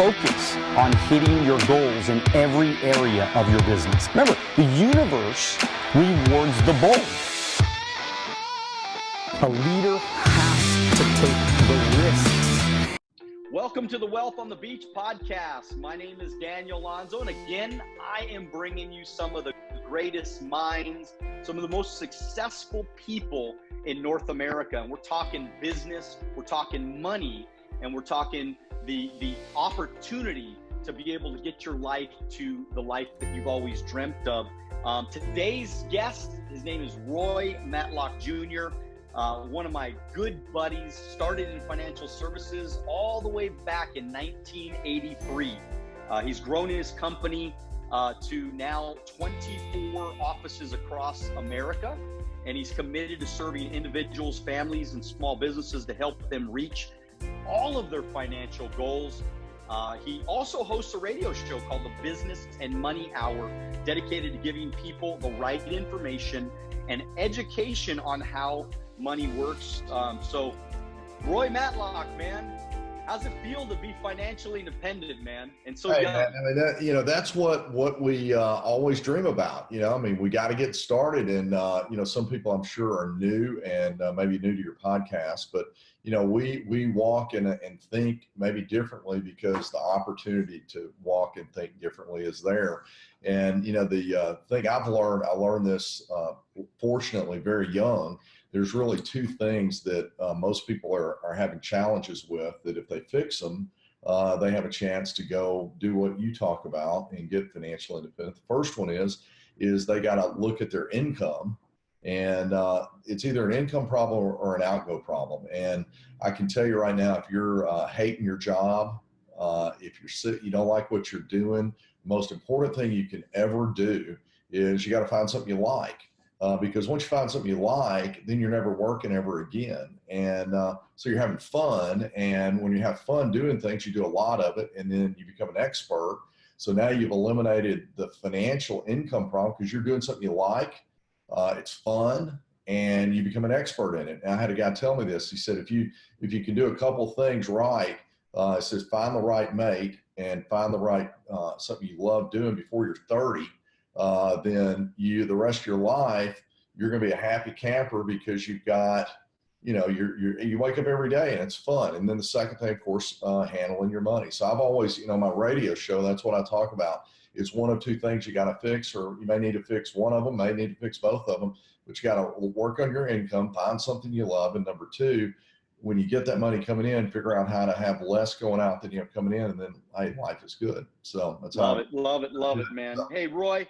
focus on hitting your goals in every area of your business. Remember, the universe rewards the bold. A leader has to take the risks. Welcome to the Wealth on the Beach podcast. My name is Daniel Alonzo, and again, I am bringing you some of the greatest minds, some of the most successful people in North America. And we're talking business, we're talking money, and we're talking the opportunity to be able to get your life to the life that you've always dreamt of. Today's guest, his name is Roy Matlock Jr., one of my good buddies, started in financial services all the way back in 1983. He's grown his company to now 24 offices across America, and he's committed to serving individuals, families, and small businesses to help them reach all of their financial goals. He also hosts a radio show called the Business and Money Hour, dedicated to giving people the right information and education on how money works. So Roy Matlock, man, how's it feel to be financially independent, man? And so young. Man, I mean, that's what we always dream about. I mean, we got to get started, and some people I'm sure are new and maybe new to your podcast, but we walk and think maybe differently because the opportunity to walk and think differently is there. And the thing I learned this fortunately very young. There's really two things that most people are having challenges with, that if they fix them, they have a chance to go do what you talk about and get financial independence. The first one is they got to look at their income, and it's either an income problem or an outgo problem. And I can tell you right now, if you're hating your job, if you don't like what you're doing, the most important thing you can ever do is you got to find something you like. Because once you find something you like, then you're never working ever again. And so you're having fun. And when you have fun doing things, you do a lot of it, and then you become an expert. So now you've eliminated the financial income problem because you're doing something you like. It's fun, and you become an expert in it. And I had a guy tell me this. He said, if you can do a couple things right, it says find the right mate and find the right something you love doing before you're 30. Then the rest of your life, you're going to be a happy camper because you've got, you wake up every day and it's fun. And then the second thing, of course, handling your money. So I've always, my radio show, that's what I talk about. It's one of two things you got to fix, or you may need to fix one of them, may need to fix both of them, but you got to work on your income, find something you love. And number two, when you get that money coming in, figure out how to have less going out than you have coming in, and then, hey, life is good. So that's love it, man. Hey, Roy,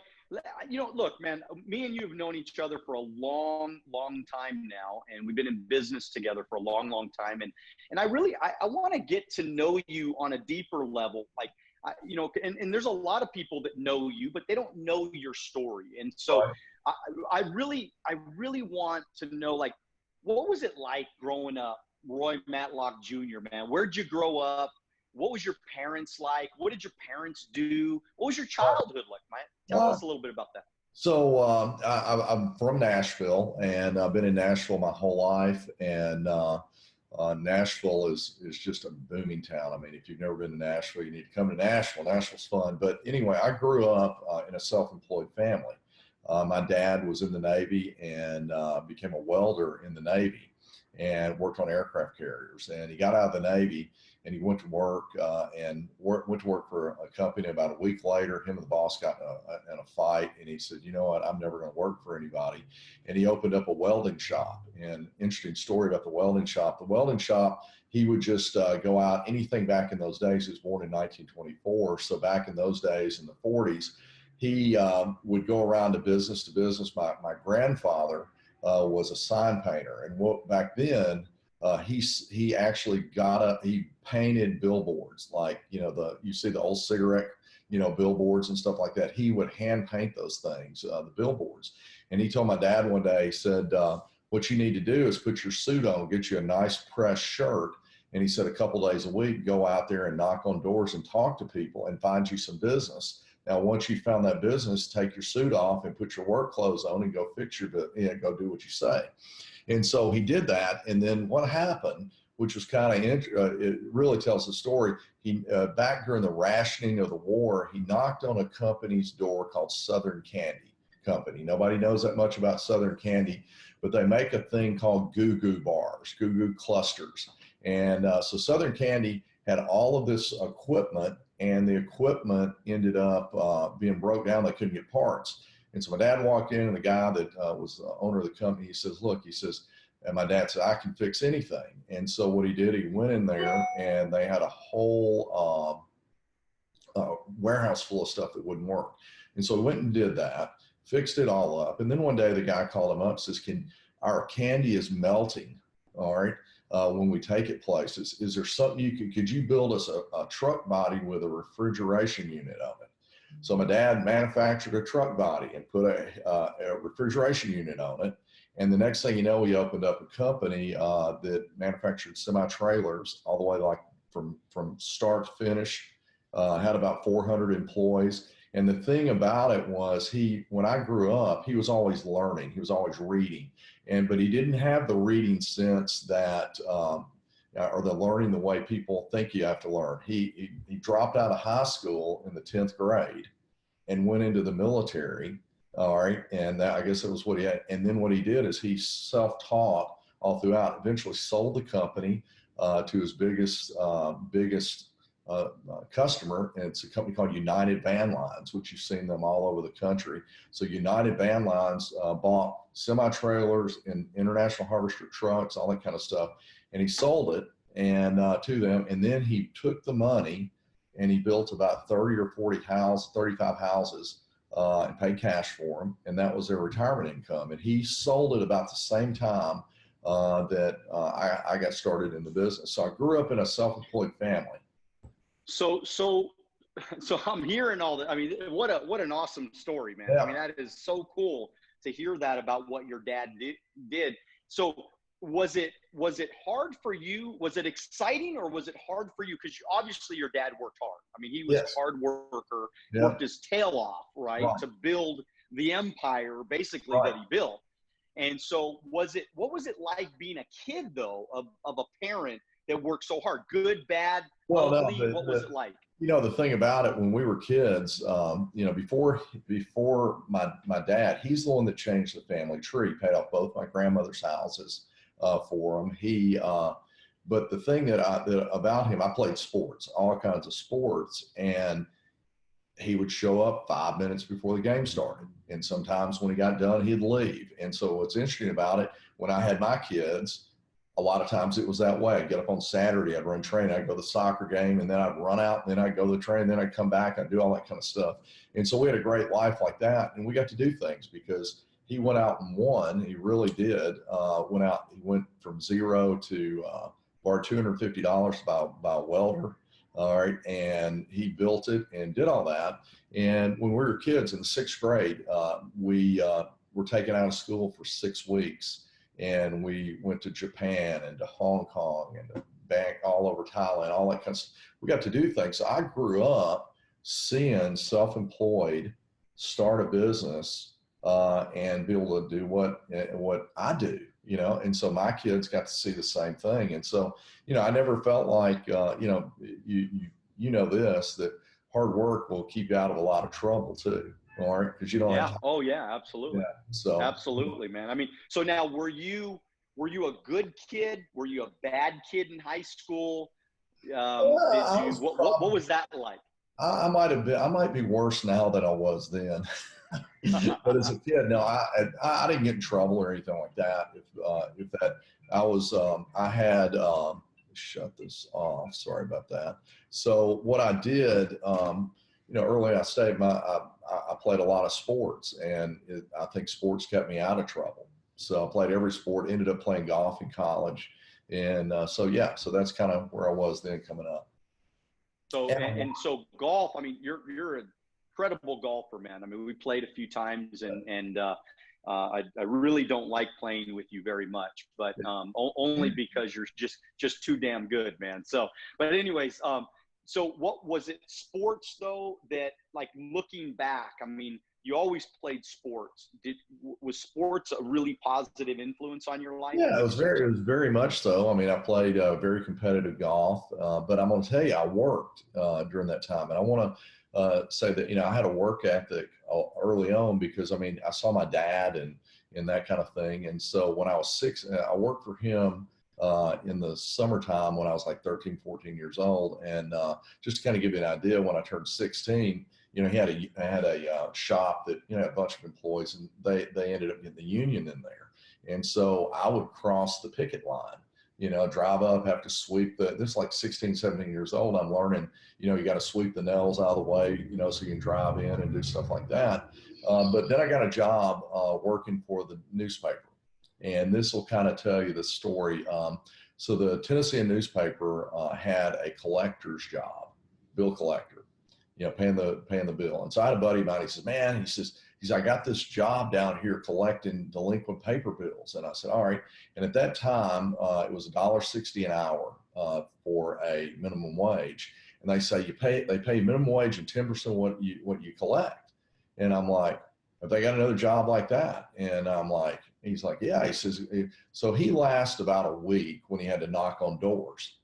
look, man, me and you have known each other for a long, long time now, and we've been in business together for a long, long time. And I want to get to know you on a deeper level. Like, and there's a lot of people that know you, but they don't know your story. And so I really want to know, like, what was it like growing up, Roy Matlock Jr., man? Where'd you grow up? What was your parents like? What did your parents do? What was your childhood like, man? Tell us a little bit about that. So I'm from Nashville, and I've been in Nashville my whole life. And Nashville is just a booming town. I mean, if you've never been to Nashville, you need to come to Nashville. Nashville's fun. But anyway, I grew up in a self-employed family. My dad was in the Navy and became a welder in the Navy and worked on aircraft carriers. And he got out of the Navy and he went to work went to work for a company. About a week later, him and the boss got in a fight, and he said, you know what, I'm never going to work for anybody. And he opened up a welding shop. And interesting story about the welding shop. The welding shop, he would just go out, anything back in those days. He was born in 1924. So back in those days, in the 40s, he would go around to business. My grandfather was a sign painter. And back then, he actually he painted billboards, like, you see the old cigarette, billboards and stuff like that. He would hand paint those things, the billboards. And he told my dad one day, he said, what you need to do is put your suit on, get you a nice pressed shirt. And he said, a couple days a week, go out there and knock on doors and talk to people and find you some business. Now, once you found that business, take your suit off and put your work clothes on and go fix go do what you say. And so he did that. And then what happened which was kind of, it really tells the story. He, back during the rationing of the war, he knocked on a company's door called Southern Candy Company. Nobody knows that much about Southern Candy, but they make a thing called Goo Goo bars, Goo Goo clusters. And so Southern Candy had all of this equipment, and the equipment ended up being broke down. They couldn't get parts. And so my dad walked in, and the guy that was the owner of the company, he says, look, he says, and my dad said, I can fix anything. And so what he did, he went in there, and they had a whole warehouse full of stuff that wouldn't work. And so he went and did that, fixed it all up. And then one day the guy called him up and says, our candy is melting, all right, when we take it places. Is there something could you build us a truck body with a refrigeration unit on it? So my dad manufactured a truck body and put a refrigeration unit on it. And the next thing you know, he opened up a company that manufactured semi-trailers all the way, like from start to finish, had about 400 employees. And the thing about it was, when I grew up, he was always learning. He was always reading. But he didn't have the reading sense that, or the learning the way people think you have to learn. He dropped out of high school in the 10th grade and went into the military. All right. And I guess that was what he had. And then what he did is he self-taught all throughout, eventually sold the company to his biggest customer. And it's a company called United Van Lines, which you've seen them all over the country. So United Van Lines bought semi-trailers and international harvester trucks, all that kind of stuff. And he sold it to them. And then he took the money and he built about 30 or 35 houses and paid cash for them. And that was their retirement income. And he sold it about the same time that I got started in the business. So I grew up in a self-employed family. So I'm hearing all that. I mean, what an awesome story, man. Yeah. I mean, that is so cool to hear that about what your dad did. So was it hard for you? Was it exciting, or was it hard for you? Because obviously your dad worked hard. I mean, he was a hard worker, worked his tail off, right, to build the empire basically that he built. And so what was it like being a kid though, of a parent that worked so hard? Good, bad, ugly? What was it like? You know, the thing about it, when we were kids, you know, before my dad, he's the one that changed the family tree, paid off both my grandmother's houses for him. But the thing that about him, I played sports, all kinds of sports, and he would show up 5 minutes before the game started. And sometimes when he got done, he'd leave. And so what's interesting about it, when I had my kids, a lot of times it was that way. I'd get up on Saturday, I'd run training, I'd go to the soccer game, and then I'd run out, and then I'd go to the train, then I'd come back, I'd do all that kind of stuff. And so we had a great life like that, and we got to do things because he went out and won. He really did. He went from zero to borrowed $250 by a welder. All right. And he built it and did all that. And when we were kids in the 6th grade, we were taken out of school for 6 weeks. And we went to Japan and to Hong Kong and to all over Thailand, all that kind of stuff. We got to do things. So I grew up seeing self-employed start a business and be able to do what I do, you know. And so my kids got to see the same thing. And so, you know, I never felt like, you know, you know this, that hard work will keep you out of a lot of trouble too. All right, because you don't have time. Oh yeah, absolutely. Yeah, so absolutely, man. I mean, so now were you a good kid? Were you a bad kid in high school? What was that like? I might be worse now than I was then. But as a kid, no, I didn't get in trouble or anything like that. If that, I was, I had, shut this off. Sorry about that. So what I did, you know, early I stated I played a lot of sports, and I think sports kept me out of trouble. So I played every sport, ended up playing golf in college. And so that's kind of where I was then coming up. So, and so golf, I mean, you're an incredible golfer, man. I mean, we played a few times, and I really don't like playing with you very much, but only because you're just too damn good, man. So, but anyways, so what was it, sports though, that, like, looking back, I mean, you always played sports. Was sports a really positive influence on your life? Yeah, it was very much so. I mean, I played very competitive golf, but I'm going to tell you, I worked during that time, and I want to say that I had a work ethic early on because I mean, I saw my dad and that kind of thing, and so when I was 6, I worked for him in the summertime when I was like 13, 14 years old, and just to kind of give you an idea, when I turned 16. He had a shop that had a bunch of employees, and they ended up getting the union in there. And so I would cross the picket line, drive up, have to sweep this is like 16, 17 years old. I'm learning, you got to sweep the nails out of the way, so you can drive in and do stuff like that. But then I got a job working for the newspaper. And this will kind of tell you the story. So the Tennessean newspaper had a collector's job, bill collector, paying the bill. And so I had a buddy of mine, he says, man, he says, I got this job down here collecting delinquent paper bills. And I said, all right. And at that time, it was $1.60 an hour for a minimum wage. And they say they pay minimum wage and 10% of what you collect. And I'm like, have they got another job like that? And I'm like, he's like, yeah. He says, so he lasted about a week when he had to knock on doors.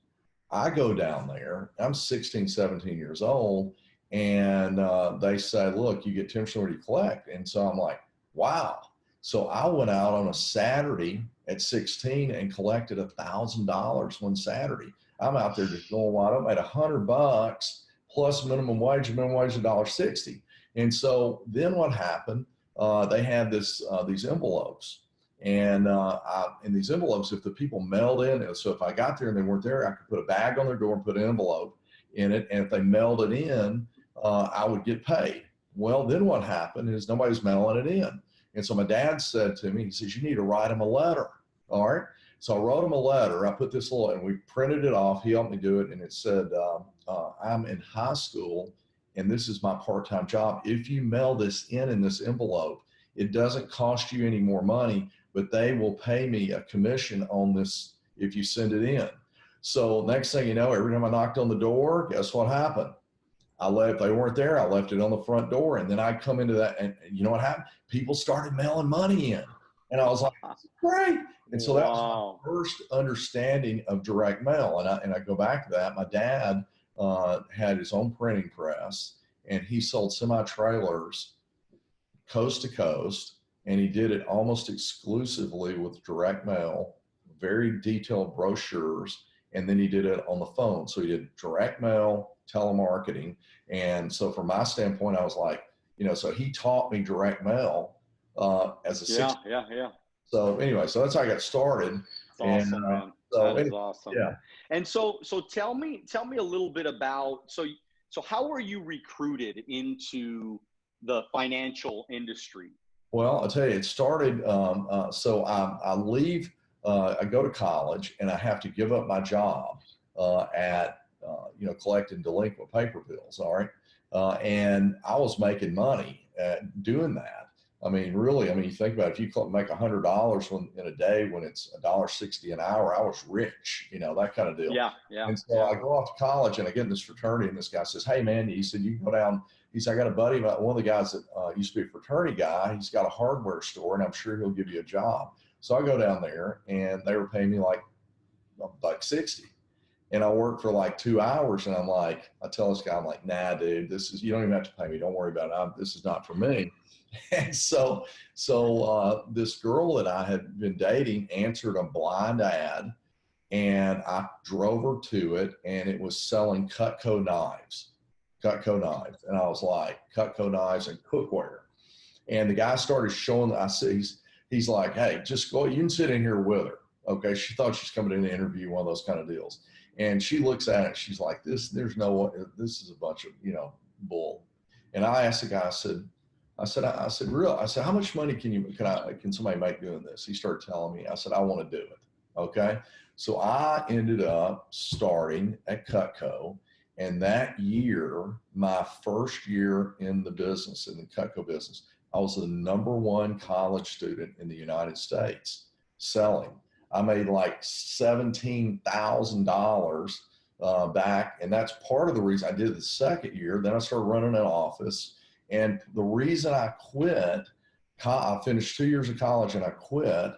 I go down there, I'm 16, 17 years old. And they say, look, you get 10% what you collect. And so I'm like, wow. So I went out on a Saturday at 16 and collected $1,000 one Saturday. I'm out there just going wide up at $100 plus minimum wage $1.60. And so then what happened? They had these envelopes. And in these envelopes, if the people mailed in, so if I got there and they weren't there, I could put a bag on their door and put an envelope in it. And if they mailed it in, I would get paid. Well, then what happened is nobody's mailing it in. And so my dad said to me, he says, you need to write him a letter. All right. So I wrote him a letter. I put this little, and we printed it off. He helped me do it. And it said, I'm in high school and this is my part-time job. If you mail this in this envelope, it doesn't cost you any more money, but they will pay me a commission on this if you send it in. So next thing you know, every time I knocked on the door, guess what happened? If they weren't there, I left it on the front door. And then I'd come into that, and you know what happened? People started mailing money in. And I was like, great. And so that was my first understanding of direct mail. And I go back to that. My dad had his own printing press, and he sold semi-trailers coast to coast. And he did it almost exclusively with direct mail, very detailed brochures. And then he did it on the phone. So he did direct mail, telemarketing. And so from my standpoint, I was like, so he taught me direct mail as a Yeah. So anyway, so that's how I got started. That's awesome, man. That is awesome. Yeah. And so tell me a little bit about, so how are you recruited into the financial industry? Well, I'll tell you, it started, so I leave, I go to college and I have to give up my job at collecting delinquent paper bills. All right. And I was making money at doing that. I mean, really, you think about it, if you make $100 in a day when it's $1.60 an hour, I was rich, that kind of deal. Yeah. And so I go off to college and I get in this fraternity, and this guy says, hey man, he said, you can go down. He said, I got a buddy, one of the guys that used to be a fraternity guy. He's got a hardware store and I'm sure he'll give you a job. So I go down there and they were paying me like 60. And I worked for like 2 hours, and I tell this guy, I'm like, nah, dude, you don't even have to pay me. Don't worry about it. This is not for me. And so this girl that I had been dating answered a blind ad, and I drove her to it, and it was selling Cutco knives. And I was like, Cutco knives and cookware. And the guy started showing, he's like, hey, just go, you can sit in here with her. Okay. She thought she's coming in to interview, one of those kind of deals. And she looks at it, she's like, this is a bunch of, bull. And I asked the guy, I said, how much money can somebody make doing this? He started telling me. I said, I want to do it. Okay. So I ended up starting at Cutco. And that year, my first year in the business, in the Cutco business, I was the #1 college student in the United States selling. I made like $17,000 back. And that's part of the reason I did the second year. Then I started running an office. And the reason I quit, I finished 2 years of college and I quit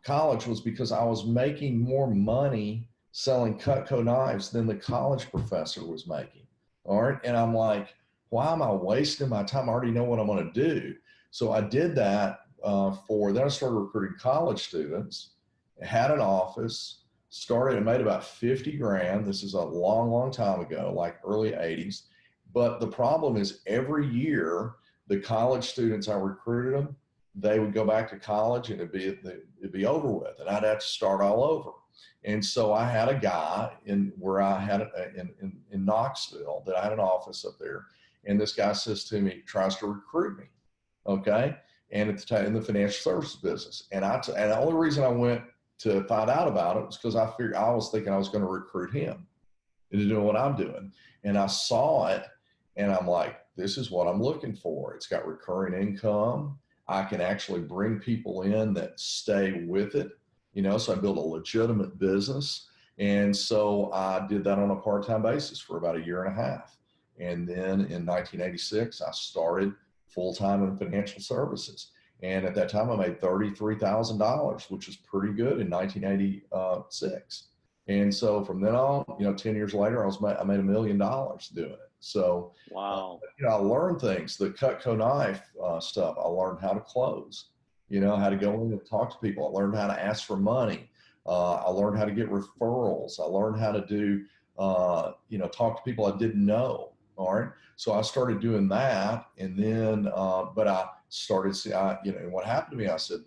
college, was because I was making more money selling Cutco knives than the college professor was making. All right. And I'm like, why am I wasting my time? I already know what I'm going to do. So I did that then I started recruiting college students, had an office, started and made about 50 grand. This is a long, long time ago, like early 80s. But the problem is every year, the college students, I recruited them, they would go back to college and it'd be over with, and I'd have to start all over. And so I had a guy in Knoxville that I had an office up there, and this guy says to me, tries to recruit me, okay, and at the time in the financial services business. And the only reason I went to find out about it was because I was thinking I was going to recruit him into doing what I'm doing, and I saw it, and I'm like, this is what I'm looking for. It's got recurring income. I can actually bring people in that stay with it, so I built a legitimate business. And so I did that on a part-time basis for about 1.5 years. And then in 1986, I started full-time in financial services. And at that time, I made $33,000, which was pretty good in 1986. And so from then on, 10 years later, I made $1 million doing it. So, wow. I learned things, the Cutco knife stuff. I learned how to close, how to go in and talk to people. I learned how to ask for money. I learned how to get referrals. I learned how to do, talk to people I didn't know. All right. So I started doing that. And then, but I started, and what happened to me, I said,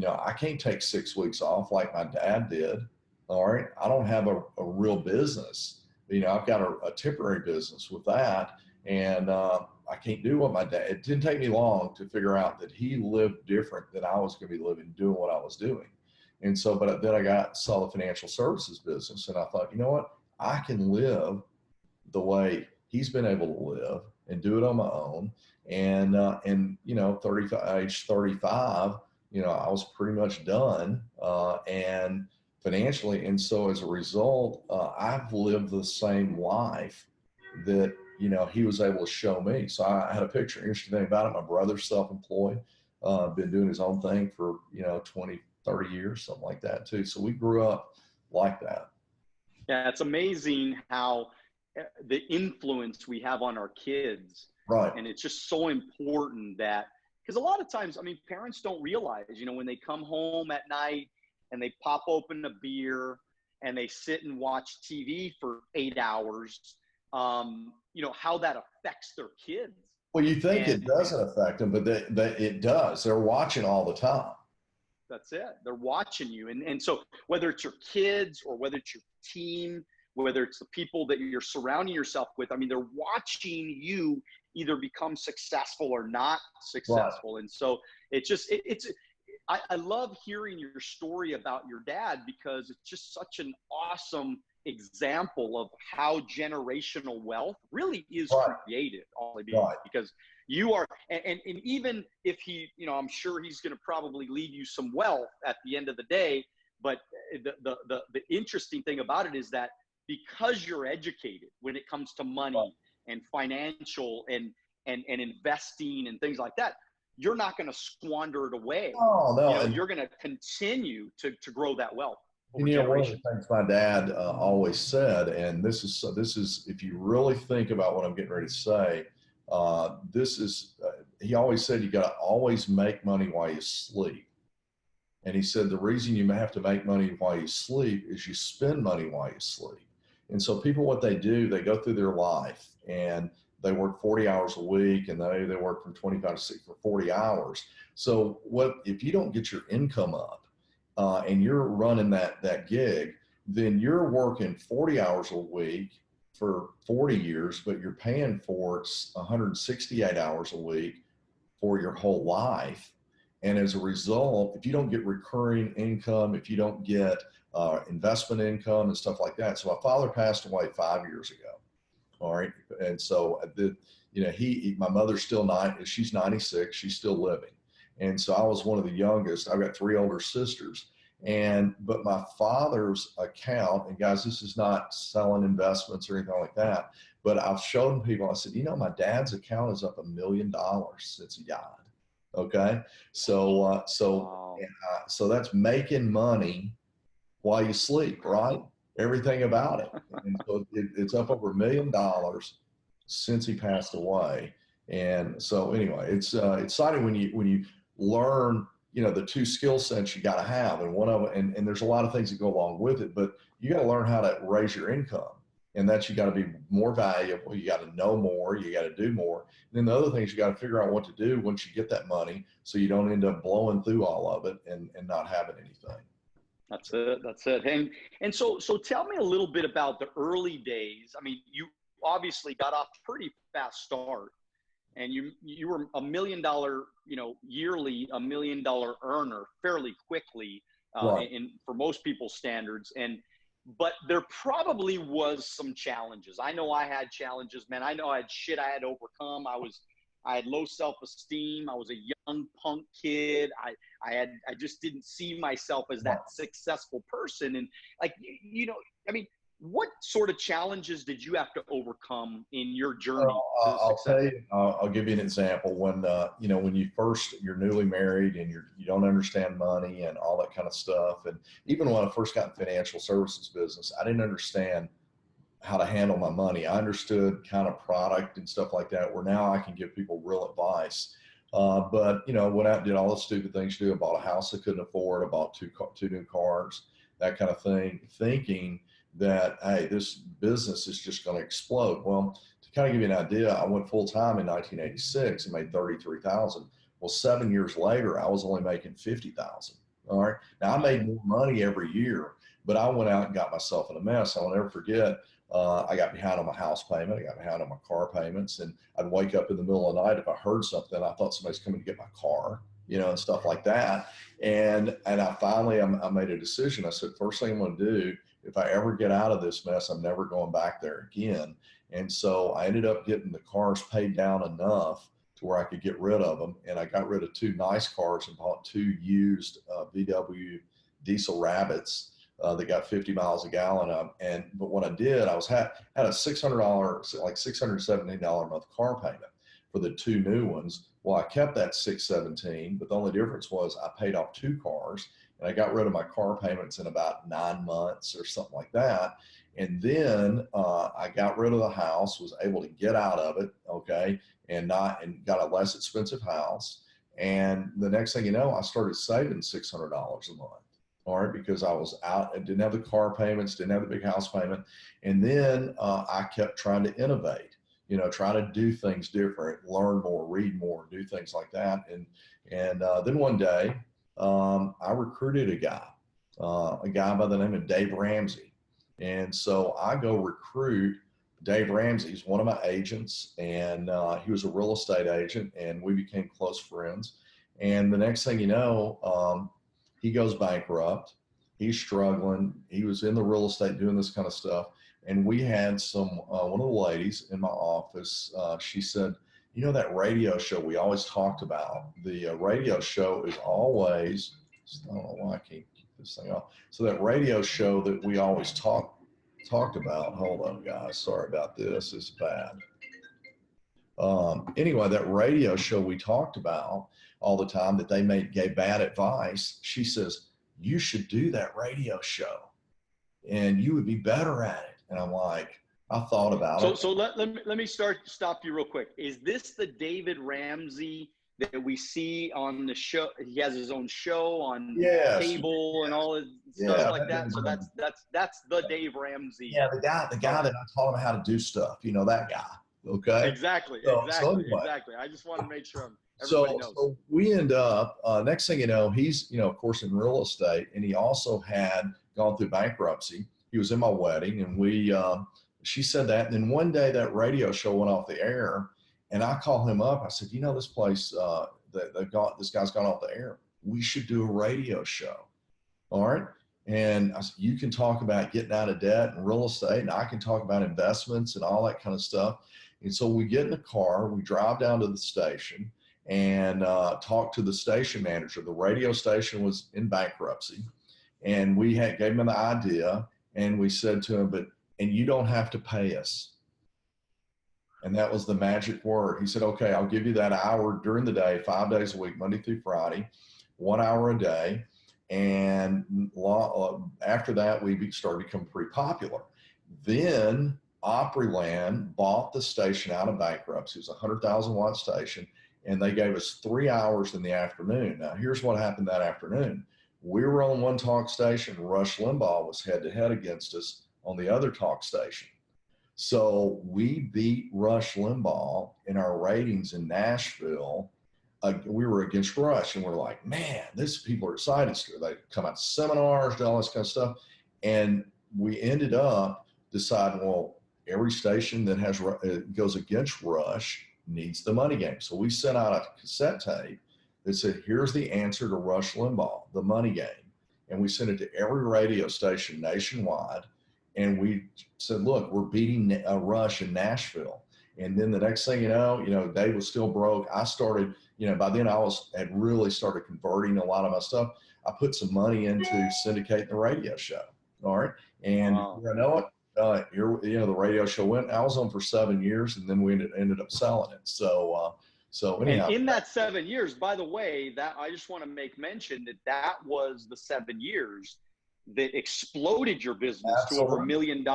I can't take 6 weeks off like my dad did. All right. I don't have a real business. I've got a temporary business with that. And I can't do what my dad, it didn't take me long to figure out that he lived different than I was going to be living, doing what I was doing. And so, but then I saw the financial services business, and I thought, you know what, I can live the way he's been able to live and do it on my own. And age 35, I was pretty much done, and financially. And so as a result, I've lived the same life that, he was able to show me. So I had a picture. Interesting thing about it, my brother's self-employed, been doing his own thing for, 20, 30 years, something like that too. So we grew up like that. Yeah, it's amazing how the influence we have on our kids. Right. And it's just so important that, because a lot of times, parents don't realize, when they come home at night and they pop open a beer and they sit and watch TV for 8 hours, how that affects their kids. Well, you think it doesn't affect them, but it does. They're watching all the time. That's it. They're watching you. And so whether it's your kids or whether it's your team, whether it's the people that you're surrounding yourself with, they're watching you either become successful or not successful. Right. And so I love hearing your story about your dad, because it's just such an awesome example of how generational wealth really is created. Because you are, and even if he, I'm sure he's going to probably leave you some wealth at the end of the day. But the interesting thing about it is that because you're educated when it comes to money and financial and investing and things like that, you're not going to squander it away. Oh, no. You're going to continue to grow that wealth. One of the things my dad always said, and this is, if you really think about what I'm getting ready to say, he always said, you got to always make money while you sleep. And he said, the reason you may have to make money while you sleep is you spend money while you sleep. And so people, what they do, they go through their life and they work 40 hours a week, and they work from 25 to 6 for 40 hours. So if you don't get your income up, and you're running that gig, then you're working 40 hours a week for 40 years, but you're paying for 168 hours a week for your whole life. And as a result, if you don't get recurring income, if you don't get investment income and stuff like that. So my father passed away 5 years ago. All right. And so my mother's still she's 96, she's still living. And so I was one of the youngest. I've got 3 older sisters. But my father's account, and guys, this is not selling investments or anything like that, but I've shown people, I said, my dad's account is up $1 million since he died. Okay. So, Wow. so that's making money while you sleep, right? Everything about it. And so it's up over $1 million since he passed away. And so anyway, it's exciting when you learn, the two skill sets you got to have, and one of them, and there's a lot of things that go along with it, but you got to learn how to raise your income, and that's, you got to be more valuable. You got to know more, you got to do more. And then the other things, you got to figure out what to do once you get that money, so you don't end up blowing through all of it and not having anything. That's it. That's it. And so tell me a little bit about the early days. I mean, you obviously got off pretty fast start, and you were $1 million, yearly $1 million earner fairly quickly, Right. for most people's standards. But there probably was some challenges. I know I had challenges, man. I know I had shit I had to overcome. I had low self-esteem. I was a young punk kid. I just didn't see myself as that successful person. And I mean, what sort of challenges did you have to overcome in your journey to I'll success? tell you, I'll give you an example. When, when you're newly married and you don't understand money and all that kind of stuff. And even when I first got in financial services business, I didn't understand how to handle my money. I understood kind of product and stuff like that, where now I can give people real advice. But went out and did all the stupid things you do. I bought a house I couldn't afford. I bought two new cars, that kind of thing, thinking that, hey, this business is just going to explode. Well, to kind of give you an idea, I went full time in 1986 and made 33,000. Well, 7 years later, I was only making 50,000. All right. Now I made more money every year, but I went out and got myself in a mess. I'll never forget. I got behind on my house payment. I got behind on my car payments, and I'd wake up in the middle of the night if I heard something. I thought somebody's coming to get my car, and stuff like that. And I finally, I made a decision. I said, first thing I'm going to do, if I ever get out of this mess, I'm never going back there again. And so I ended up getting the cars paid down enough to where I could get rid of them. And I got rid of two nice cars and bought two used VW diesel Rabbits that got 50 miles a gallon of. But what I did, I had a $600, like $617 a month car payment for the two new ones. Well, I kept that $617, but the only difference was I paid off two cars, and I got rid of my car payments in about 9 months or something like that. And then I got rid of the house, was able to get out of it, okay, and got a less expensive house. And the next thing you know, I started saving $600 a month. All right, because I was out and didn't have the car payments, didn't have the big house payment. And then I kept trying to innovate, try to do things different, learn more, read more, do things like that. And then one day I recruited a guy by the name of Dave Ramsey. And so I go recruit Dave Ramsey. He's one of my agents, and he was a real estate agent, and we became close friends. And the next thing you know, he goes bankrupt. He's struggling. He was in the real estate doing this kind of stuff. And we had one of the ladies in my office, she said, that radio show we always talked about, the radio show is always, I don't know why I can't keep this thing off. So that radio show that we always talked about, hold on guys, sorry about this, it's bad. Anyway, that radio show we talked about all the time that they gave bad advice, she says, you should do that radio show and you would be better at it. And I'm like, I thought about it. So let me stop you real quick. Is this the David Ramsey that we see on the show? He has his own show on cable and all this stuff like that. So that's the Dave Ramsey. Yeah, the guy that I taught him how to do stuff, that guy. Okay. Exactly. Exactly. I just want to make sure everybody knows. So we end up, next thing you know, he's, of course, in real estate, and he also had gone through bankruptcy. He was in my wedding, and she said that. And then one day that radio show went off the air, and I called him up. I said, this place, this guy's gone off the air. We should do a radio show. All right. And I said, you can talk about getting out of debt and real estate, and I can talk about investments and all that kind of stuff. And so we get in the car, we drive down to the station and talk to the station manager. The radio station was in bankruptcy. And gave him the idea, and we said to him, and you don't have to pay us. And that was the magic word. He said, okay, I'll give you that hour during the day, 5 days a week, Monday through Friday, 1 hour a day. And after that, we started to become pretty popular. Then Opryland bought the station out of bankruptcy. It was a 100,000 watt station, and they gave us 3 hours in the afternoon. Now, here's what happened that afternoon. We were on one talk station. Rush Limbaugh was head to head against us on the other talk station. So we beat Rush Limbaugh in our ratings in Nashville. We were against Rush, and we're like, man, people are excited. They come out to seminars, do all this kind of stuff. And we ended up deciding, well, every station that goes against Rush needs the money game. So we sent out a cassette tape that said, here's the answer to Rush Limbaugh, the money game. And we sent it to every radio station nationwide. And we said, look, we're beating Rush in Nashville. And then the next thing you know, Dave was still broke. I started, by then had really started converting a lot of my stuff. I put some money into syndicating the radio show. All right. And you know what? The radio show went, I was on for 7 years, and then we ended up selling it. So anyhow. And in that 7 years, by the way, that I just want to make mention that was the 7 years that exploded your business Absolutely. to over $1 million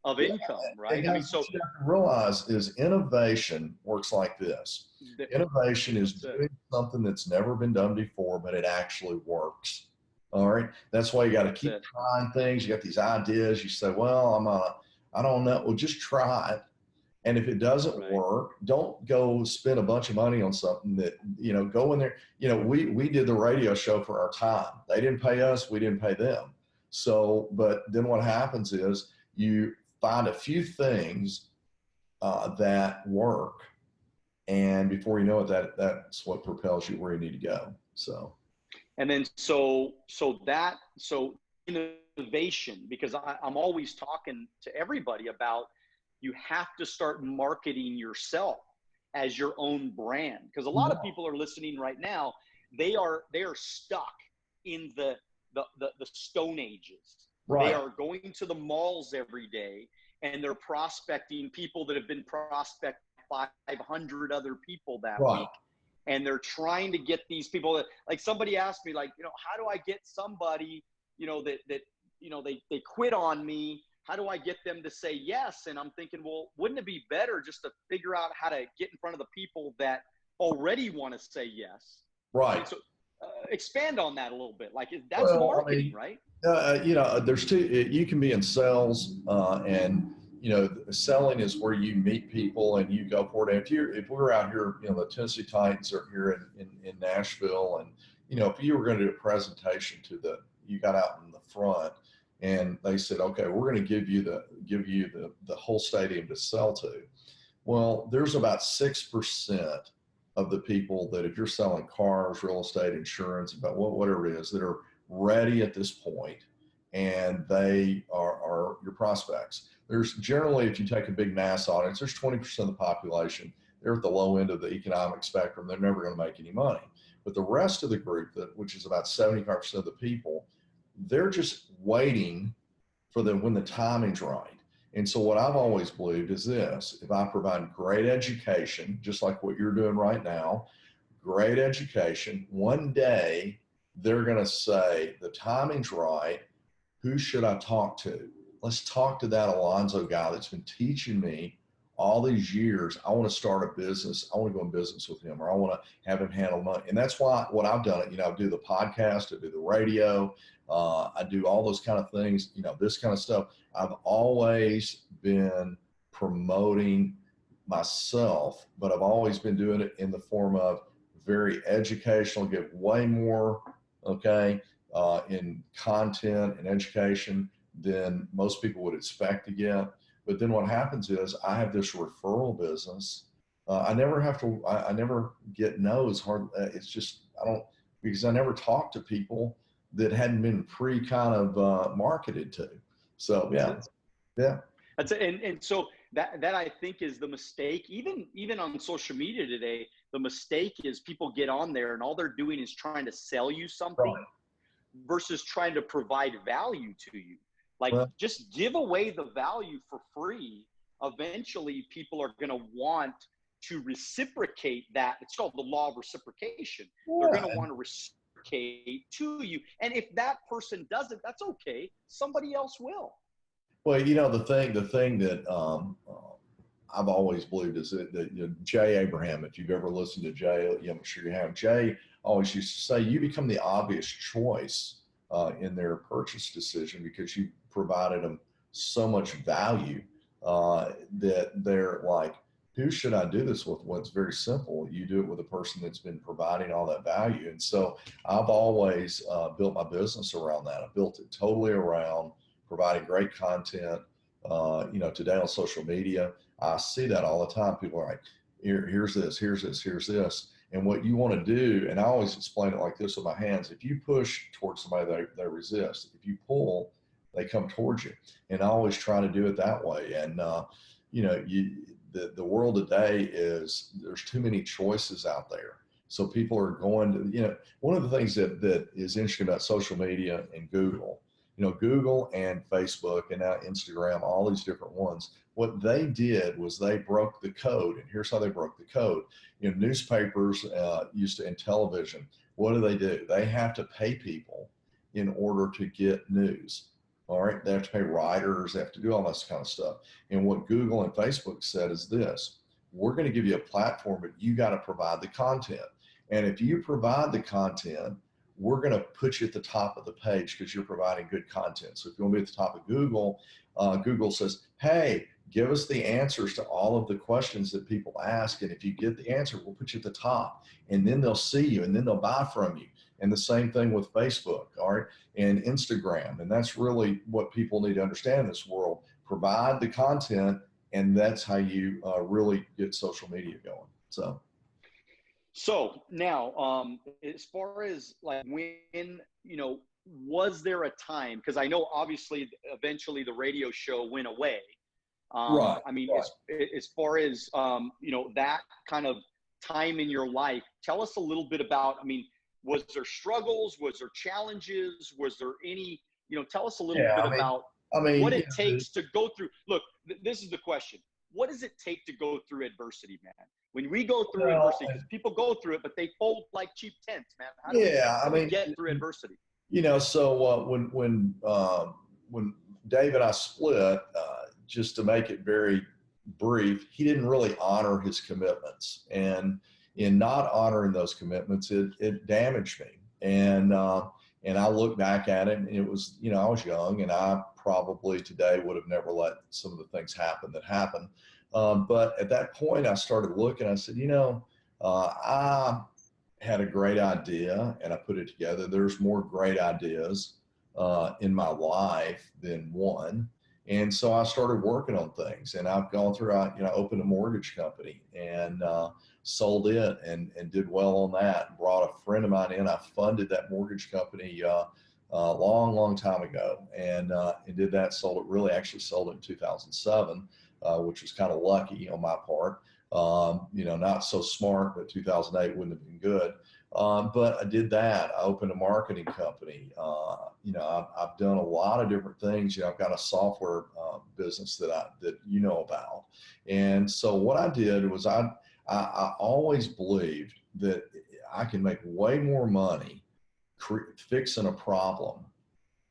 of income, right? I mean, so what you have to realize is innovation works like this. Innovation is doing something that's never been done before, but it actually works. All right. That's why you got to keep trying things. You got these ideas. You say, well, I don't know. Well, just try it. And if it doesn't work, don't go spend a bunch of money on something that, go in there. We did the radio show for our time. They didn't pay us. We didn't pay them. So, but then what happens is you find a few things that work. And before you know it, that's what propels you where you need to go. So. And then, so innovation, because I'm always talking to everybody about, you have to start marketing yourself as your own brand. Because a lot of people are listening right now. They are stuck in the Stone Ages. Right. They are going to the malls every day, and they're prospecting people that have been prospected 500 other people that week. And they're trying to get these people that, like, somebody asked me, like, how do I get somebody, that they quit on me? How do I get them to say yes? And I'm thinking, well, wouldn't it be better just to figure out how to get in front of the people that already want to say yes? Right. And so expand on that a little bit. Like, that's marketing, right? There's two. You can be in sales, and selling is where you meet people and you go for it. If we're out here, the Tennessee Titans are here in Nashville, and if you were going to do a presentation you got out in the front, and they said, okay, we're going to give you the whole stadium to sell to. Well, there's about 6% of the people that, if you're selling cars, real estate, insurance, about whatever it is, that are ready at this point, and they are your prospects. There's generally, if you take a big mass audience, there's 20% of the population. They're at the low end of the economic spectrum. They're never going to make any money. But the rest of the group, which is about 75% of the people, they're just waiting for when the timing's right. And so what I've always believed is this: if I provide great education, just like what you're doing right now, great education, one day they're going to say, the timing's right. Who should I talk to? Let's talk to that Alonzo guy that's been teaching me all these years. I want to start a business. I want to go in business with him, or I want to have him handle money. And that's why what I've done, I do the podcast, I do the radio, I do all those kind of things, this kind of stuff. I've always been promoting myself, but I've always been doing it in the form of very educational, give way more, in content and education than most people would expect to get. But then what happens is I have this referral business. I never get no's hard. It's just, because I never talk to people that hadn't been marketed to. So, yeah. That's it. And so that I think is the mistake, even on social media today. The mistake is people get on there and all they're doing is trying to sell you something. versus trying to provide value to you. Like, Well, just give away the value for free. Eventually, people are going to want to reciprocate that. It's called the law of reciprocation. They're going to want to reciprocate to you. And if that person doesn't, that's okay. Somebody else will. well, you know, the thing that I've always believed is that you know, Jay Abraham, if you've ever listened to Jay, I'm sure you have. Jay always used to say, you become the obvious choice in their purchase decision because you provided them so much value that they're like, who should I do this with? Well, it's very simple. You do it with a person that's been providing all that value. And so I've always built my business around that. I built it totally around providing great content. You know, today on social media, I see that all the time. People are like, here's this, here's this, here's this. And what you want to do, and I always explain it like this with my hands, if you push towards somebody, they resist. If you pull, they come towards you. And I always try to do it that way. And, you know, the world today is, there's too many choices out there. So people are going to, you know, one of the things that is interesting about social media and Google, you know, Google and Facebook and now Instagram, all these different ones, what they did was they broke the code. And here's how they broke the code. You know, newspapers used to, and television, what do? They have to pay people in order to get news. All right. They have to pay writers. They have to do all this kind of stuff. And what Google and Facebook said is this: we're going to give you a platform, but you got to provide the content. And if you provide the content, we're going to put you at the top of the page because you're providing good content. So if you want to be at the top of Google, Google says, hey, give us the answers to all of the questions that people ask. And if you get the answer, we'll put you at the top, and then they'll see you and then they'll buy from you. And the same thing with Facebook, all right, and Instagram. And that's really what people need to understand in this world. Provide the content, and that's how you really get social media going. So now, as far as like when, you know, was there a time, because I know obviously eventually the radio show went away. Right. I mean, right. as far as, you know, that kind of time in your life, tell us a little bit about, I mean, was there struggles? Was there challenges? Was there any, you know, tell us a little bit about what it takes to go through. Look, this is the question. What does it take to go through adversity, man? When we go through adversity, people go through it, but they fold like cheap tents, man. How do we get through adversity? You know, so when Dave and I split, just to make it very brief, he didn't really honor his commitments, and in not honoring those commitments, it damaged me. And I look back at it, and it was, you know, I was young, and I probably today would have never let some of the things happen that happened. But at that point, I started looking. I said, you know, I had a great idea, and I put it together. There's more great ideas in my life than one. And so I started working on things, and I've gone through, you know, opened a mortgage company and sold it and did well on that. Brought a friend of mine in. I funded that mortgage company a long time ago, and did that. Actually sold it in 2007, which was kind of lucky on my part. You know, not so smart, but 2008 wouldn't have been good. But I did that. I opened a marketing company. You know, I've done a lot of different things. You know, I've got a software business that you know about. And so what I did was I always believed that I can make way more money fixing a problem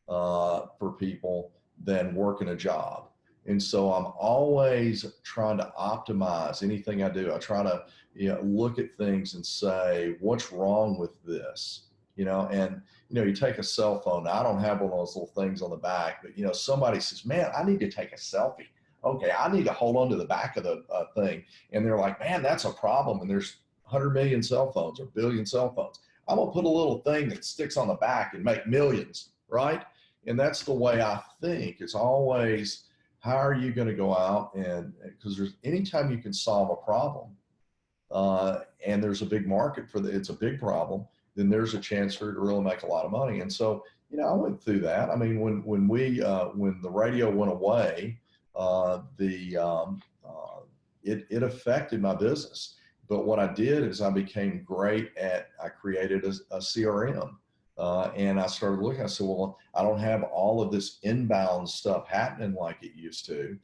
for people than working a job. And so I'm always trying to optimize anything I do. I try to, you know, look at things and say, what's wrong with this? You know, and, you know, you take a cell phone. I don't have one of those little things on the back, but, you know, somebody says, man, I need to take a selfie. Okay, I need to hold on to the back of the thing. And they're like, man, that's a problem. And there's 100 million cell phones or billion cell phones. I'm going to put a little thing that sticks on the back and make millions, right? And that's the way I think. It's always, how are you going to go out and, because there's anytime you can solve a problem and there's a big market for it's a big problem, then there's a chance for you to really make a lot of money. And so, you know, I went through that. I mean, when the radio went away, it affected my business. But what I did is I became great I created a CRM And I started looking, I said, well, I don't have all of this inbound stuff happening like it used to,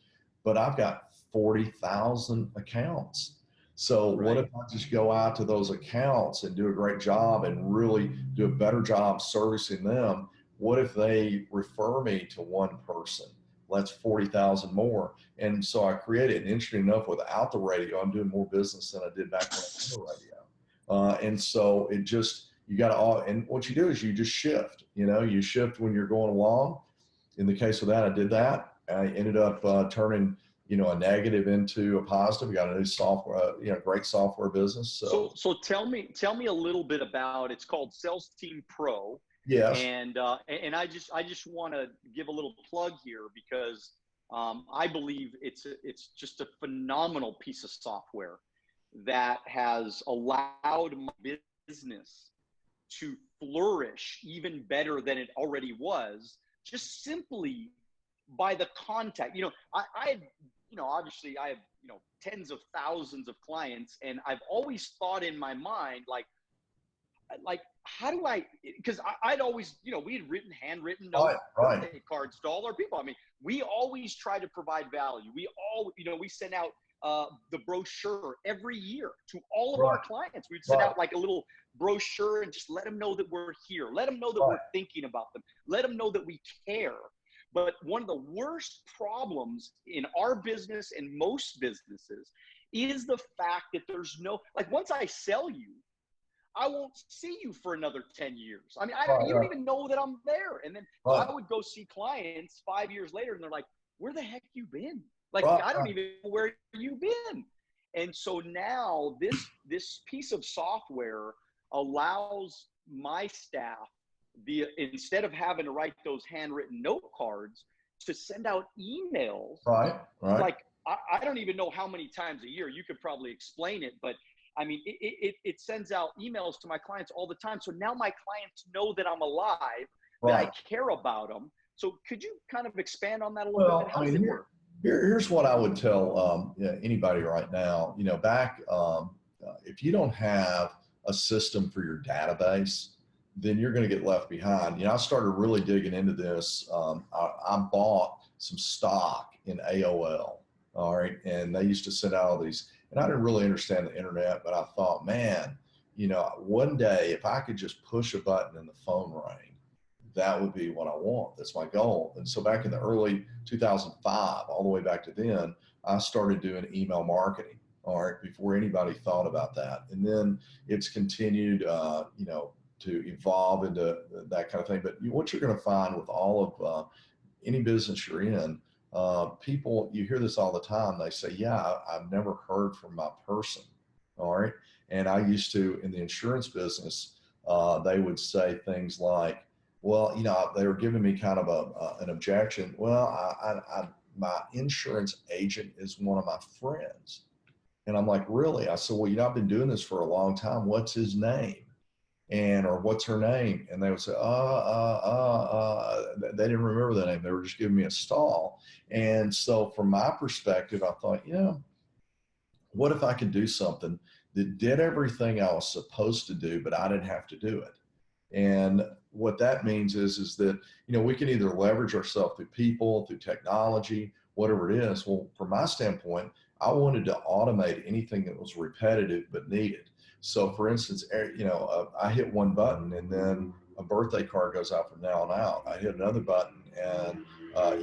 but I've got 40,000 accounts. So what if I just go out to those accounts and do a great job and really do a better job servicing them? What if they refer me to one person? Well, that's 40,000 more. And so I created, and interesting enough, without the radio, I'm doing more business than I did back when I was on the radio. And so it just, you got to, and what you do is you just shift, you shift when you're going along. In the case of that, I did that. I ended up turning, a negative into a positive. We got a new software, great software business. So tell me a little bit about, it's called Sales Team Pro. Yes. And I just want to give a little plug here because I believe it's just a phenomenal piece of software that has allowed my business to flourish even better than it already was, just simply by the contact. Obviously I have, tens of thousands of clients, and I've always thought in my mind, like, how do I, because I'd always, we had handwritten notes, birthday cards to all our people. I mean, we always try to provide value. We all, we send out the brochure every year to all of our clients. We'd send out like a little brochure and just let them know that we're here. Let them know that we're thinking about them. Let them know that we care. But one of the worst problems in our business and most businesses is the fact that there's no, like, once I sell you, I won't see you for another 10 years. I mean, you don't even know that I'm there. And then I would go see clients 5 years later and they're like, where the heck you been? Like, I don't even know where you've been. And so now this piece of software allows my staff, instead of having to write those handwritten note cards, to send out emails. Right. Like, I don't even know how many times a year. You could probably explain it, but I mean, it sends out emails to my clients all the time. So now my clients know that I'm alive, that I care about them. So could you kind of expand on that a little bit? How does it work? Here's what I would tell anybody right now. Back if you don't have a system for your database, then you're going to get left behind. I started really digging into this. I bought some stock in AOL. All right, and they used to send out all these, and I didn't really understand the internet, but I thought, man, one day if I could just push a button and the phone rang, that would be what I want. That's my goal. And so back in the early 2005, all the way back to then, I started doing email marketing, all right, before anybody thought about that. And then it's continued, to evolve into that kind of thing. But what you're going to find with all of any business you're in, people, you hear this all the time. They say, yeah, I've never heard from my person. All right. And I used to, in the insurance business, they would say things like, well, they were giving me kind of an objection. Well, my insurance agent is one of my friends. And I'm like, really? I said, well, I've been doing this for a long time. What's his name? Or what's her name? And they would say, they didn't remember the name. They were just giving me a stall. And so from my perspective, I thought, what if I could do something that did everything I was supposed to do, but I didn't have to do it? And what that means is that, we can either leverage ourselves through people, through technology, whatever it is. Well, from my standpoint, I wanted to automate anything that was repetitive but needed. So for instance, I hit one button and then a birthday card goes out from now on out. I hit another button and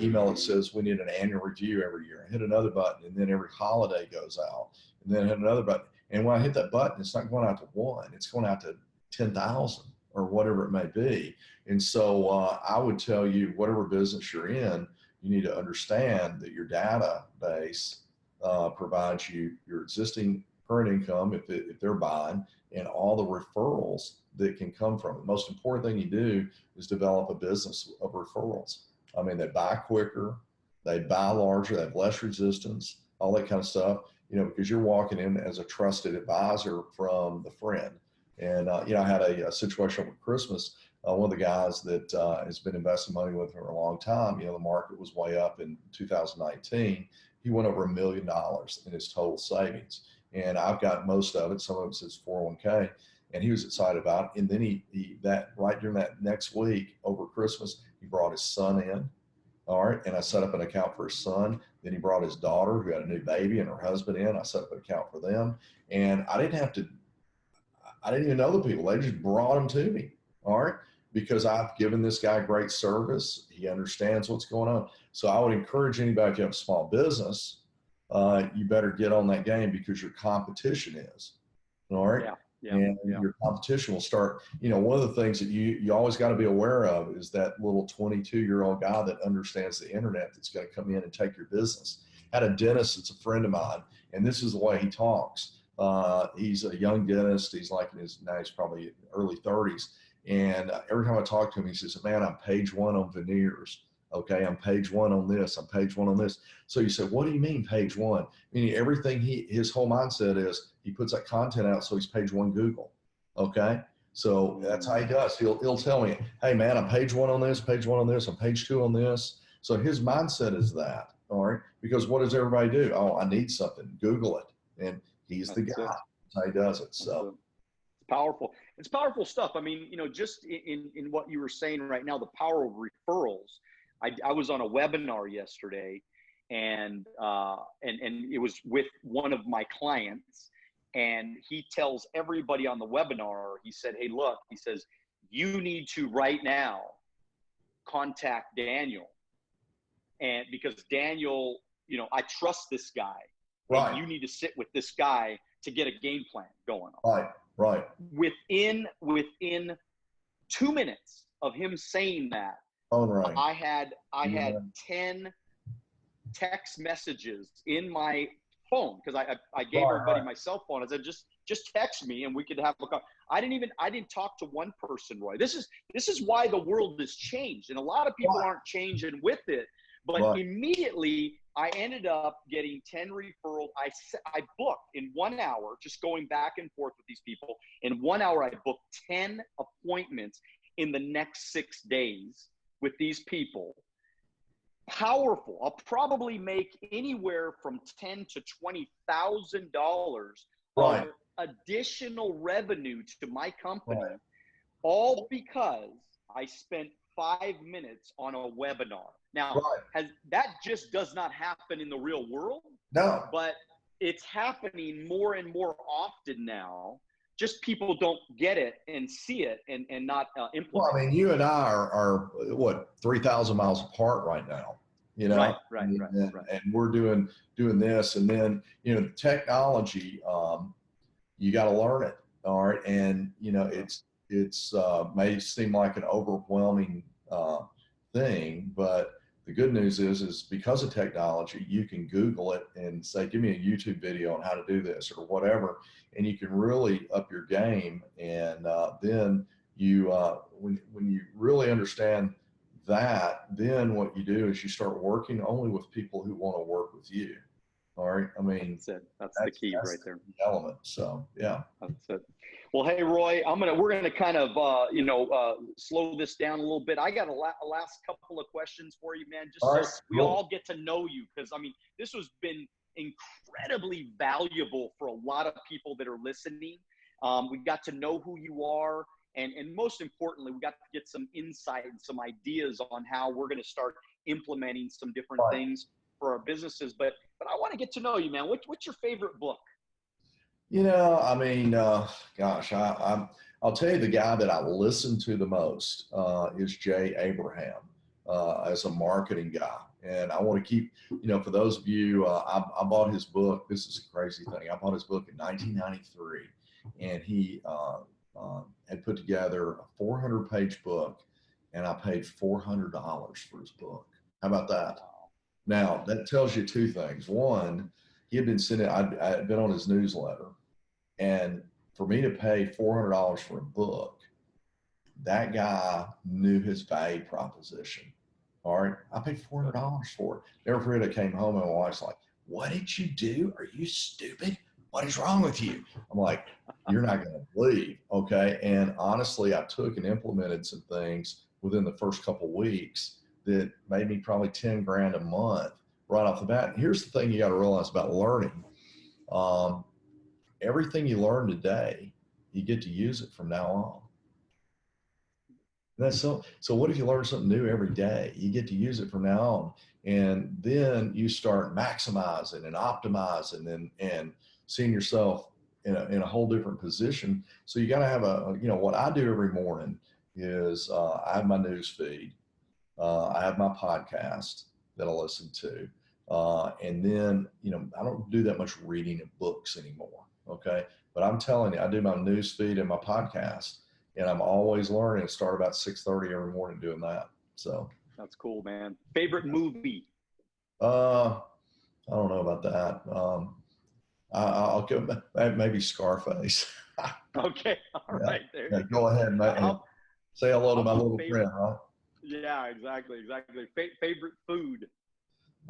email that says we need an annual review every year. I hit another button and then every holiday goes out, and then hit another button. And when I hit that button, it's not going out to one, it's going out to 10,000 or whatever it may be. And so I would tell you, whatever business you're in, you need to understand that your database provides you your existing current income if they're buying, and all the referrals that can come from it. The most important thing you do is develop a business of referrals. I mean, they buy quicker, they buy larger, they have less resistance, all that kind of stuff, because you're walking in as a trusted advisor from the friend. And, I had a situation over Christmas. One of the guys that has been investing money with me for a long time, the market was way up in 2019. He went over $1 million in his total savings. And I've got most of it. Some of it's his 401k. and he was excited about it. And then he that right during that next week over Christmas, he brought his son in. All right. And I set up an account for his son. Then he brought his daughter who had a new baby and her husband in. I set up an account for them. And I didn't even know the people. They just brought them to me. All right. Because I've given this guy great service. He understands what's going on. So I would encourage anybody, if you have a small business, you better get on that game because your competition is. All right. And your competition will start, one of the things that you always got to be aware of is that little 22-year-old guy that understands the internet that's going to come in and take your business. I had a dentist that's a friend of mine, and this is the way he talks. He's a young dentist. He's now he's probably early 30s. And every time I talk to him, he says, man, I'm page 1 on veneers. Okay, I'm page 1 on this. I'm page 1 on this. So you say, what do you mean page 1? Meaning everything his whole mindset is he puts that content out so he's page 1 Google. Okay, so that's how he does. He'll tell me, hey man, I'm page 1 on this, page 1 on this, I'm page 2 on this. So his mindset is that, all right? Because what does everybody do? Oh, I need something. Google it, and he's the guy. That's how he does it. So it's powerful. It's powerful stuff. I mean, just in what you were saying right now, the power of referrals. I was on a webinar yesterday, and it was with one of my clients, and he tells everybody on the webinar, he said, hey, look, he says, you need to right now contact Daniel. And because Daniel, I trust this guy. Right. And you need to sit with this guy to get a game plan going on. Right. Within 2 minutes of him saying that, right. I had 10 text messages in my phone because I gave everybody my cell phone. I said, just text me and we could have a call. I didn't talk to one person, Roy. This is why the world has changed, and a lot of people aren't changing with it. But immediately I ended up getting 10 referrals. I booked in 1 hour, just going back and forth with these people. In 1 hour, I booked 10 appointments in the next 6 days with these people. Powerful. I'll probably make anywhere from $10,000 to $20,000 of additional revenue to my company, all because I spent 5 minutes on a webinar. Now, that just does not happen in the real world. No. But it's happening more and more often now. Just people don't get it and see it and not implement. Well, I mean, you and I are what, 3,000 miles apart right now, Right. And we're doing this, and then, technology, you got to learn it. All right. And, it's may seem like an overwhelming thing, but the good news is because of technology, you can Google it and say, give me a YouTube video on how to do this or whatever. And you can really up your game. And then you, when you really understand that, then what you do is you start working only with people who want to work with you. All right. I mean, that's it. That's the key right there. The element. So, yeah. That's it. Well, hey, Roy, we're going to kind of, slow this down a little bit. I got a last couple of questions for you, man, just so we all get to know you. Because, this has been incredibly valuable for a lot of people that are listening. We got to know who you are. And most importantly, we got to get some insight and some ideas on how we're going to start implementing some different things for our businesses. But I want to get to know you, man. What's your favorite book? Gosh, I'll tell you the guy that I listen to the most is Jay Abraham as a marketing guy. And I want to keep, for those of you, I bought his book. This is a crazy thing. I bought his book in 1993, and he had put together a 400-page book, and I paid $400 for his book. How about that? Now, that tells you two things. One, he had been I had been on his newsletter, and for me to pay $400 for a book, that guy knew his value proposition. All right. I paid $400 for it. Never forget, I came home and my wife's like, what did you do? Are you stupid? What is wrong with you? I'm like, you're not going to believe. Okay. And honestly, I took and implemented some things within the first couple of weeks that made me probably 10 grand a month right off the bat. And here's the thing you got to realize about learning. Everything you learn today you get to use it from now on. That's so what if you learn something new every day? You get to use it from now on. And then you start maximizing and optimizing and seeing yourself in a whole different position. So you got to have what I do every morning is I have my news feed. I have my podcast that I listen to. And then, I don't do that much reading of books anymore. Okay. But I'm telling you, I do my news feed and my podcast, and I'm always learning. Start about 6:30 every morning doing that. So that's cool, man. Favorite movie? I don't know about that. I'll go maybe Scarface. Okay. All right. There you go ahead and say hello to my little friend, huh? Yeah, exactly. Favorite food?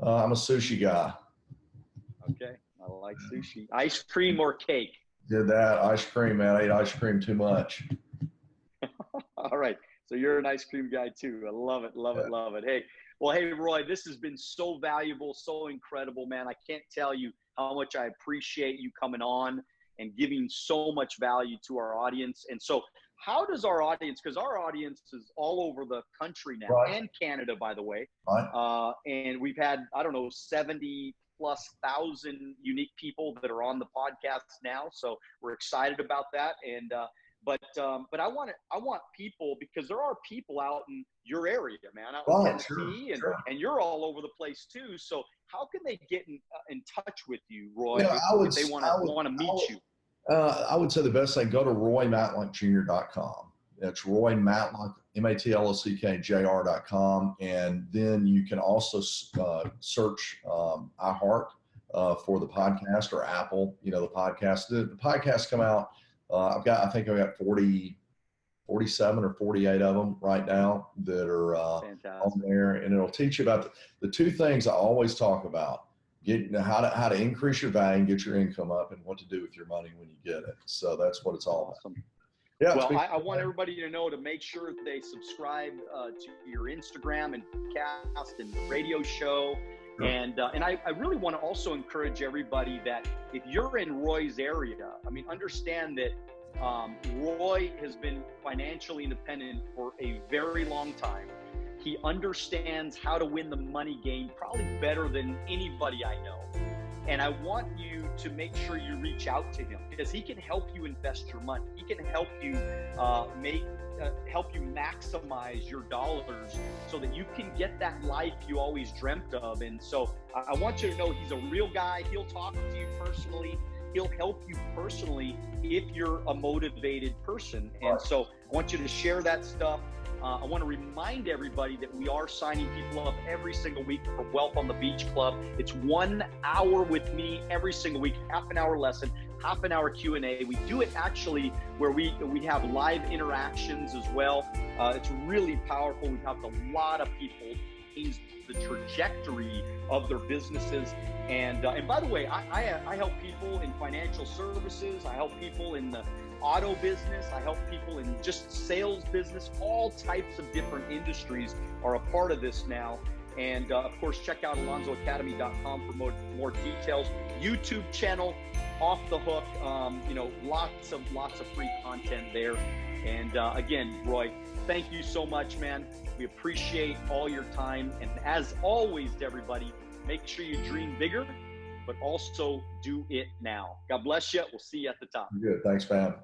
I'm a sushi guy. Okay. I like sushi. Ice cream or cake? Did that. Ice cream, man. I ate ice cream too much. All right. So you're an ice cream guy too. I love it. Love it. Hey, Roy, this has been so valuable, so incredible, man. I can't tell you how much I appreciate you coming on and giving so much value to our audience. And so how does our audience, because our audience is all over the country now, right, and Canada, by the way. Right. And we've had, 70,000+ unique people that are on the podcast now. So we're excited about that. And, but I want people, because there are people out in your area, man, out in Tennessee, and you're all over the place too. So how can they get in touch with you, Roy, if they want to meet you? I would say the best thing, go to RoyMatlockJr.com. That's Roy Matlock, MatlockJr.com. And then you can also search iHeart for the podcast, or Apple, the podcast. The podcasts come out. I think I've got 47 or 48 of them right now that are on there. And it'll teach you about the two things I always talk about: how to increase your value and get your income up, and what to do with your money when you get it. So that's what it's all about. Yeah. Well, I want everybody to know to make sure that they subscribe to your Instagram and podcast and radio show. Sure. And I really want to also encourage everybody that if you're in Roy's area, understand that Roy has been financially independent for a very long time. He understands how to win the money game probably better than anybody I know. And I want you to make sure you reach out to him, because he can help you invest your money. He can help you help you maximize your dollars so that you can get that life you always dreamt of. And so I want you to know he's a real guy. He'll talk to you personally. He'll help you personally if you're a motivated person. And so I want you to share that stuff. I want to remind everybody that we are signing people up every single week for Wealth on the Beach Club. It's 1 hour with me every single week, half an hour lesson, half an hour Q&A. We do it actually where we have live interactions as well. It's really powerful. We've helped a lot of people change the trajectory of their businesses. And by the way, I help people in financial services. I help people in the auto business. I help people in just sales business. All types of different industries are a part of this now. And of course, check out AlonzoAcademy.com for more details. YouTube channel, Off the Hook. Lots of free content there. And again, Roy, thank you so much, man. We appreciate all your time. And as always, to everybody, make sure you dream bigger, but also do it now. God bless you. We'll see you at the top. Good. Thanks, man.